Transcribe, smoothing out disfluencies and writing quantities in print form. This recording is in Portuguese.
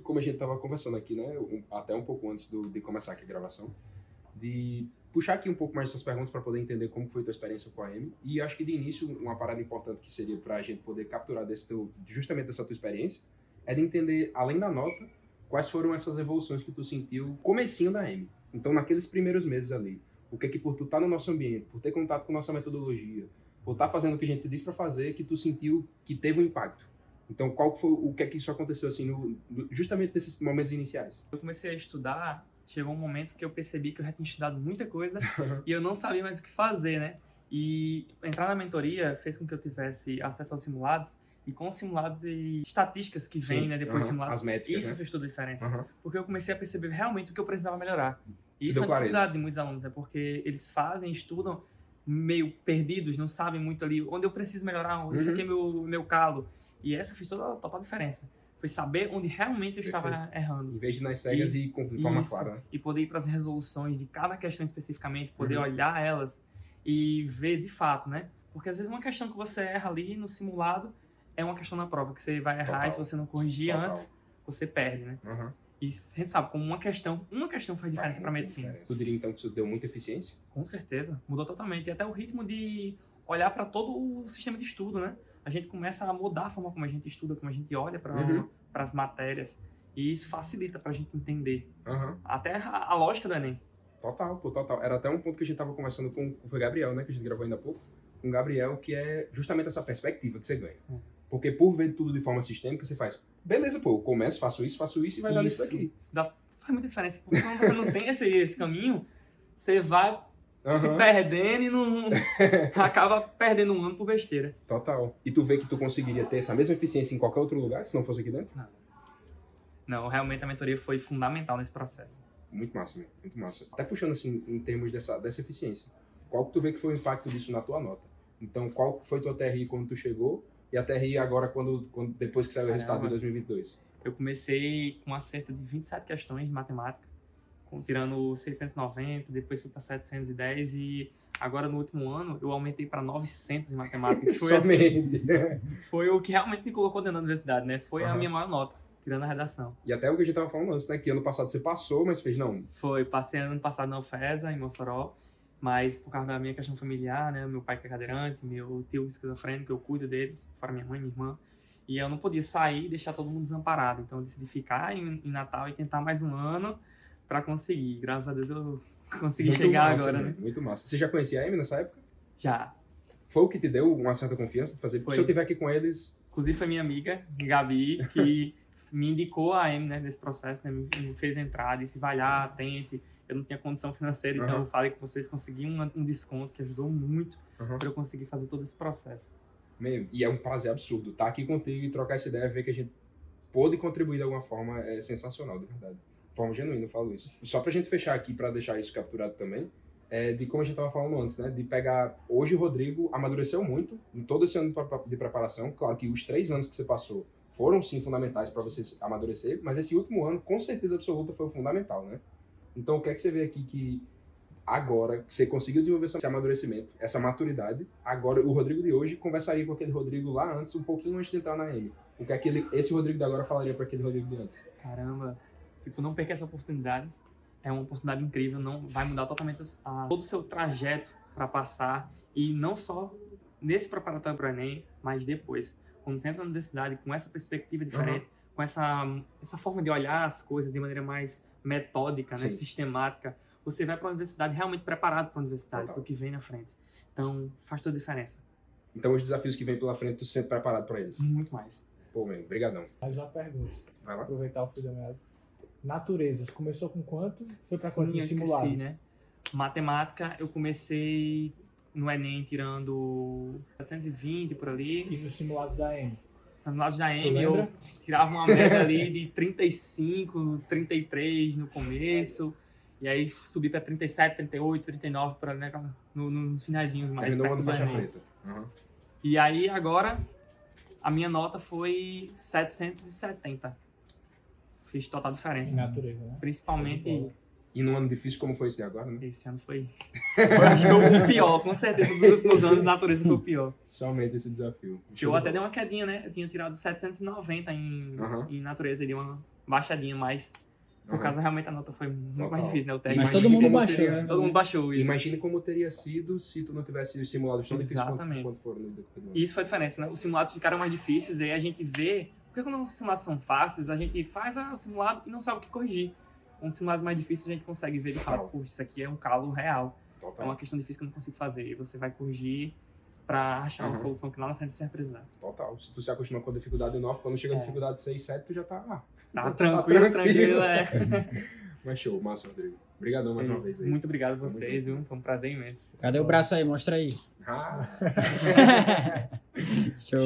como a gente estava conversando aqui, né? Até um pouco antes de começar aqui a gravação, de puxar aqui um pouco mais essas perguntas para poder entender como foi a tua experiência com a Amy. E acho que de início, uma parada importante que seria para a gente poder capturar justamente dessa tua experiência, é de entender, além da nota, quais foram essas evoluções que tu sentiu comecinho da Amy. Então, naqueles primeiros meses ali, o que é que por tu estar no nosso ambiente, por ter contato com nossa metodologia, por estar fazendo o que a gente disse para fazer, que tu sentiu que teve um impacto. Então, o que é que isso aconteceu assim, justamente nesses momentos iniciais? Eu comecei a estudar, chegou um momento que eu percebi que eu já tinha estudado muita coisa e eu não sabia mais o que fazer, né? E entrar na mentoria fez com que eu tivesse acesso aos simulados, e com os simulados e estatísticas que vêm, né, depois dos simulados, as métricas, isso né? fez toda a diferença. Porque eu comecei a perceber realmente o que eu precisava melhorar. E isso Deu é uma clareza. dificuldade de muitos alunos, né? Porque eles fazem, estudam meio perdidos, não sabem muito ali onde eu preciso melhorar, isso aqui é meu calo. E essa fez toda a total diferença. Foi saber onde realmente eu estava errando. Em vez de ir nas cegas e de forma clara. Né? E poder ir para as resoluções de cada questão especificamente, poder olhar elas e ver de fato, né? Porque às vezes uma questão que você erra ali no simulado é uma questão na prova que você vai errar, e se você não corrigir antes, você perde, né? E a gente sabe como uma questão faz diferença para a medicina. Tu diria então que isso deu muita eficiência? Com certeza, mudou totalmente. E até o ritmo de olhar para todo o sistema de estudo, né? A gente começa a mudar a forma como a gente estuda, como a gente olha para as matérias. E isso facilita para a gente entender até a lógica do Enem. Total, pô, total. Era até um ponto que a gente tava conversando com o Gabriel, né? Que a gente gravou ainda há pouco. Com o Gabriel, que é justamente essa perspectiva que você ganha. Porque por ver tudo de forma sistêmica, você faz, beleza, pô, eu começo, faço isso e vai dar nisso daqui. Isso faz muita diferença. Porque quando você não tem esse caminho, você vai se perdendo e não acaba perdendo um ano por besteira. Total. E tu vê que tu conseguiria ter essa mesma eficiência em qualquer outro lugar, se não fosse aqui dentro? Não, realmente a mentoria foi fundamental nesse processo. Muito massa, meu. Muito massa. Até puxando assim, em termos dessa eficiência, qual que tu vê que foi o impacto disso na tua nota? Então, qual foi tua TRI quando tu chegou e a TRI agora depois que saiu o resultado de 2022? Eu comecei com um acerto de 27 questões de matemática, tirando 690, depois fui para 710 e agora no último ano eu aumentei para 900 em matemática. Foi Somente. Foi o que realmente me colocou dentro da universidade, né? Foi a minha maior nota, tirando a redação. E até o que a gente tava falando antes, né? Que ano passado você passou, mas fez não. Passei ano passado na UFESA, em Mossoró, mas por causa da minha questão familiar, né? Meu pai que é cadeirante, meu tio esquizofrênico, eu cuido deles, fora minha mãe e minha irmã. E eu não podia sair e deixar todo mundo desamparado. Então eu decidi ficar em Natal e tentar mais um ano para conseguir. Graças a Deus eu consegui chegar massa, agora, né? Muito massa. Você já conhecia a Amy nessa época? Já. Foi o que te deu uma certa confiança de fazer? Foi. Se eu estiver aqui com eles... Inclusive foi minha amiga, Gabi, que me indicou a Amy, né, nesse processo, né? Me fez entrar, disse, vai lá, tente. Eu não tinha condição financeira, então eu falei com vocês, consegui um desconto que ajudou muito para eu conseguir fazer todo esse processo. E é um prazer absurdo estar aqui contigo e trocar essa ideia, ver que a gente pôde contribuir de alguma forma, é sensacional, de verdade. De forma genuína, eu falo isso. Só pra gente fechar aqui, pra deixar isso capturado também, de como a gente tava falando antes, né? De pegar... Hoje o Rodrigo amadureceu muito em todo esse ano de preparação. Claro que os 3 anos que você passou foram, sim, fundamentais para você amadurecer, mas esse último ano, com certeza absoluta, foi o fundamental, né? Então, o que é que você vê aqui que agora que você conseguiu desenvolver esse amadurecimento, essa maturidade, agora o Rodrigo de hoje conversaria com aquele Rodrigo lá antes, um pouquinho antes de entrar na M? O que esse Rodrigo de agora falaria para aquele Rodrigo de antes? Caramba, tipo, não perca essa oportunidade. É uma oportunidade incrível, não vai mudar totalmente todo o seu trajeto para passar, e não só nesse preparatório para o Enem, mas depois. Quando você entra na universidade com essa perspectiva diferente, com essa forma de olhar as coisas de maneira mais metódica, né, sistemática, você vai para a universidade realmente preparado para a universidade, para o que vem na frente. Então, faz toda a diferença. Então, os desafios que vêm pela frente, tu se sente preparado para eles? Muito mais. Pô, meu, brigadão. Mais uma pergunta. Vai lá. Aproveitar o fio da meada. Naturezas, começou com quanto? Foi para quanto? Nos simulados? Esqueci, né? Matemática, eu comecei no Enem tirando 720 por ali. E nos simulados da M? Simulados da M, eu tirava uma média ali de 35, 33 no começo. E aí subi para 37, 38, 39 por ali, né? Nos finalzinhos mais perto do Enem. E aí agora a minha nota foi 770. Fez total diferença. Em natureza, né? Principalmente... E num ano difícil como foi esse de agora, né? Esse ano foi acho que o pior, com certeza. Dos últimos anos, natureza foi o pior. Somente esse desafio. Eu até dei uma quedinha, né? Eu tinha tirado 790 em natureza, e deu uma baixadinha, mas por causa realmente a nota foi muito mais Total. difícil, né? O Mas teste. todo mundo como baixou, seria- né? Todo mundo baixou isso. Imagine como teria sido se tu não tivesse os simulados tão difíceis Exatamente. quanto foram no decorrer do ano. E isso foi a diferença, né? Os simulados ficaram mais difíceis e aí a gente vê... Porque quando os simulados são fáceis, a gente faz o simulado e não sabe o que corrigir. Com os simulados mais difíceis, a gente consegue ver e falar, pô, isso aqui é um calo real. É Total. uma questão difícil que eu não consigo fazer. E você vai corrigir pra achar uma solução que lá na frente você vai precisar. Total. Se tu se acostuma com a dificuldade 9, quando chega a É. dificuldade 6, 7, tu já tá... Tá tranquilo, é. Mas show, massa, Rodrigo. Obrigadão mais uma vez aí. Muito obrigado a Foi vocês, muito viu? Foi um prazer imenso. Cadê o braço aí? Mostra aí. Ah. Show.